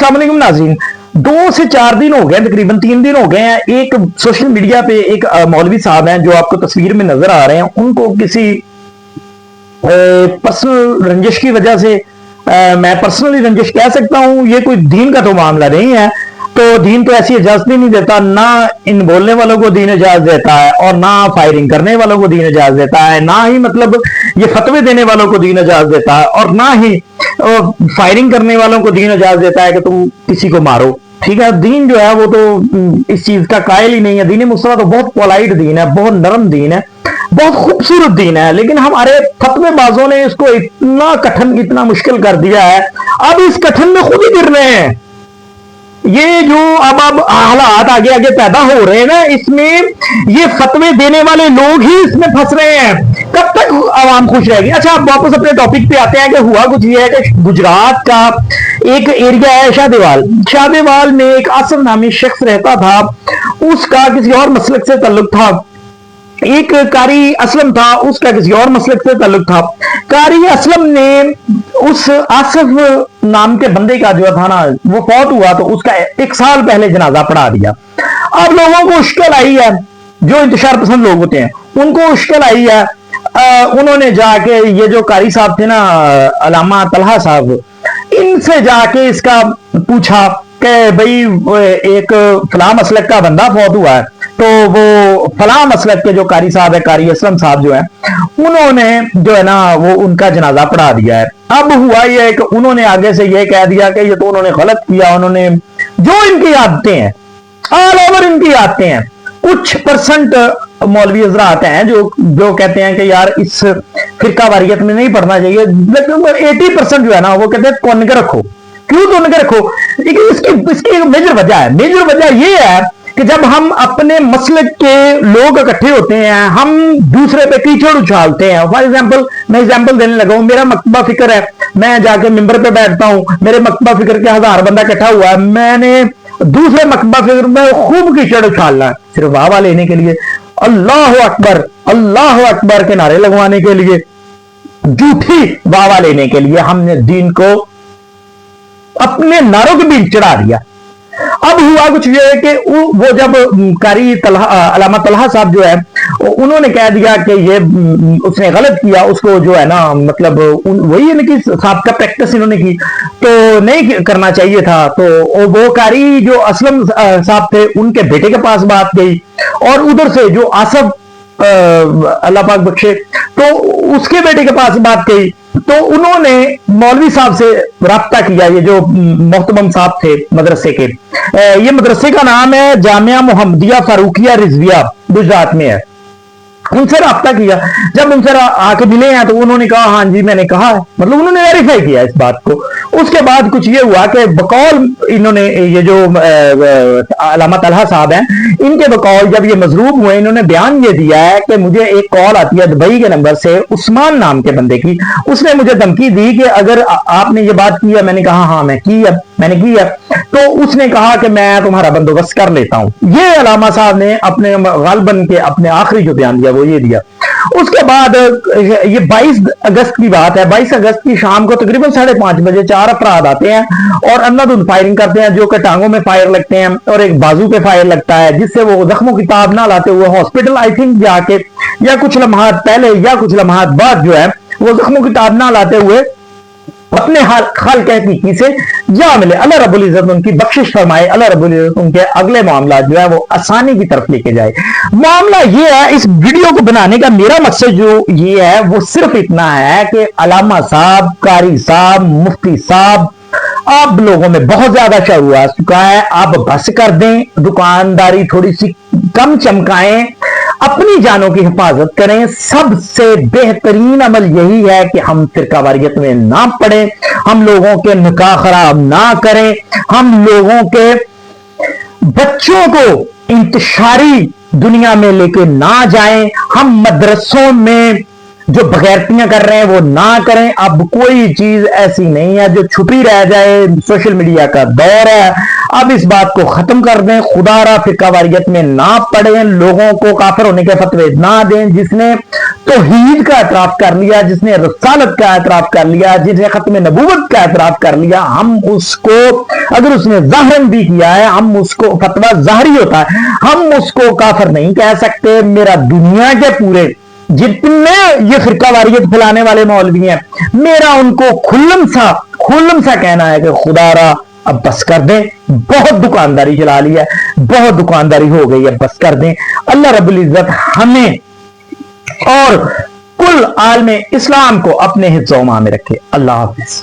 अस्सलाम वालेकुम नाज़रीन, 2 से 4 दिन हो गए, तकरीबन 3 दिन हो गए हैं। एक सोशल मीडिया पे एक मौलवी साहब हैं जो आपको तस्वीर में नजर आ रहे हैं, उनको किसी पर्सनल रंजिश की वजह से, मैं पर्सनली रंजिश कह सकता हूं, ये कोई दीन का तो मामला नहीं है, तो दीन तो ऐसी इजाजत ही नहीं देता, ना इन बोलने वालों को दीन इजाजत देता है और ना फायरिंग करने वालों को दीन इजाजत देता है, ना ही मतलब ये फतवे देने वालों को दीन इजाजत देता है और ना ही फायरिंग करने वालों को दीन इजाजत देता है कि तुम किसी को मारो। ठीक है, दीन जो है वो तो इस चीज का कायल ही नहीं है। दीन मुस्तफा तो बहुत पोलाइट दीन है, बहुत नरम दीन है, बहुत खूबसूरत दीन है, लेकिन हमारे फतवेबाजों ने इसको इतना कठिन, इतना मुश्किल कर दिया है। अब इस कठिन में खुद ही गिर रहे हैं। ये जो अब हालात आगे आगे पैदा हो रहे हैं ना, इसमें ये फतवे देने वाले लोग ही इसमें फंस रहे हैं। कब तक आवाम खुश रहेगी? अच्छा, आप वापस अपने टॉपिक पे आते हैं कि हुआ कुछ ये है कि गुजरात का एक एरिया है शाहदेवाल, शाहदेवाल में एक आसिफ नामी शख्स रहता था, उसका किसी और मसलक से ताल्लुक था। एक कारी असलम था, उसका किसी और मसलक से ताल्लुक था। कारी असलम ने उस आसिफ नाम के बंदे का जो था ना, वो फौत हुआ तो उसका 1 साल पहले जनाजा पढ़ा दिया। अब लोगों को मुश्किल आई है, जो इंतशार पसंद लोग होते हैं उनको मुश्किल आई है। उन्होंने जाके, ये जो कारी साहब थे ना, अलामा तलहा साहब, इनसे जाके इसका पूछा कि भाई एक फलां मसलक का बंदा फौत हुआ है, तो वो फलां मसलक के जो कारी साहब है, कारी असलम साहब जो है, उन्होंने जो है ना वो उनका जनाजा पढ़ा दिया है। अब हुआ ये है कि उन्होंने आगे से ये कह दिया कि ये तो उन्होंने गलत किया, उन्होंने जो इनकी आदतें हैं, ऑल ओवर इनकी आदतें हैं। कुछ परसेंट मौलवी हजरात हैं जो कहते हैं कि यार इस फिरका वारियत में नहीं पढ़ना चाहिए, लेकिन 80% जो है ना वो कहते हैं तोन के रखो। क्यों तोन के रखो? इसकी एक मेजर वजह है। मेजर वजह ये है कि जब हम अपने मसलक के लोग इकट्ठे होते हैं, हम दूसरे पे कीचड़ उछालते हैं। फॉर एग्जाम्पल, मैं एग्जाम्पल देने लगा हूं, मेरा मकतबा फिक्र है, मैं जाके मिंबर पे बैठता हूं, मेरे मकतबा फिक्र के 1000 बंदा इकट्ठा हुआ है, मैंने दूसरे मकतबा फिक्र में खूब कीचड़ उछालना है, सिर्फ वाह लेने के लिए, अल्लाह अकबर के नारे लगवाने के लिए, झूठी वाह लेने के लिए हमने दीन को अपने नारों के बीच चढ़ा दिया। अब हुआ कुछ ये है कि वो जब कारी अलामा तलहा साहब जो है, उन्होंने कह दिया कि ये उसने गलत किया, उसको जो है ना मतलब वही इनकी साहब का प्रैक्टिस इन्होंने की, तो नहीं करना चाहिए था। तो वो कारी जो असलम साहब थे, उनके बेटे के पास बात गई और उधर से जो आसफ अल्लाह पाक बख्शे, तो उसके बेटे के पास बात गई, तो उन्होंने मौलवी साहब से राब्ता किया। ये जो मोहतरम साहब थे मदरसे के, ये मदरसे का नाम है जामिया मोहम्मदिया फारूकिया रिजविया, गुजरात में है। उनसे राब्ता किया, जब उनसे आके मिले हैं तो उन्होंने कहा हाँ जी मैंने कहा है, मतलब उन्होंने वेरीफाई किया इस बात को। उसके बाद कुछ ये हुआ कि बकौल इन्होंने, ये जो अलामा तलहा साहब हैं, इनके बकौल जब ये मजरूब हुए, इन्होंने बयान ये दिया है कि मुझे एक कॉल आती है दुबई के नंबर से, उस्मान नाम के बंदे की, उसने मुझे धमकी दी कि अगर आपने ये बात की है, मैंने कहा हाँ मैंने की है, तो उसने कहा कि मैं तुम्हारा बंदोबस्त कर लेता हूं। ये अलामा साहब ने अपने गालबन के अपने आखिरी जो बयान दिया वो ये दिया। उसके बाद ये 22 अगस्त की बात है, 22 अगस्त की शाम को तकरीबन 5:30 बजे 4 अफराद आते हैं और अंधाधुंध फायरिंग करते हैं, जो कि टांगों में फायर लगते हैं और एक बाजू पे फायर लगता है, जिससे वो जख्मों की ताब ना लाते हुए हॉस्पिटल आई थिंक जाके, या कुछ लम्हात पहले या कुछ लम्हात बाद जो है वो जख्मों की ताब ना लाते हुए अपने हाल कहती से जा मिले। अल्लाह रब्बुल इज्जत उनकी बख्शिश फरमाए, अल्लाह रब्बुल इज्जत उनके अगले मामला जो है वो आसानी की तरफ लेके जाए। मामला ये है, इस वीडियो को बनाने का मेरा मकसद जो ये है वो सिर्फ इतना है कि अलामा साहब, कारी साहब, मुफ्ती साहब, आप लोगों में बहुत ज्यादा शौर आ चुका है, आप बस कर दें, दुकानदारी थोड़ी सी कम चमकाएं, अपनी जानों की हिफाजत करें। सबसे बेहतरीन अमल यही है कि हम फिरकावारियत में ना पड़े, हम लोगों के निकाह खराब ना करें, हम लोगों के बच्चों को इंतशारी दुनिया में लेके ना जाएं, हम मदरसों में जो बगैरतियां कर रहे हैं वो ना करें। अब कोई चीज ऐसी नहीं है जो छुपी रह जाए। सोशल मीडिया का दौर है, अब इस बात को खत्म कर दें। खुदारा फिरकावारियत में ना पड़े, लोगों को काफिर होने के फतवे ना दें। जिसने तौहीद का एतराफ कर लिया, जिसने रसालत का एतराफ कर लिया, जिसने खत्म नबूवत का एतराफ कर लिया, हम उसको, अगर उसने ज़ाहरन भी किया है, हम उसको, फतवा ज़ाहरी होता है, हम उसको काफिर नहीं कह सकते। मेरा दुनिया के पूरे जितने ये फिरकावारियत फैलाने वाले मौलवी हैं, मेरा उनको खुल्लम सा कहना है कि खुदारा अब बस कर दें, बहुत दुकानदारी चला लिया, बहुत दुकानदारी हो गई है, बस कर दें। अल्लाह रब्बुल इज्जत हमें और कुल आलमे इस्लाम को अपने हिफ्ज़-ओ-मान में रखे। अल्लाह हाफिज।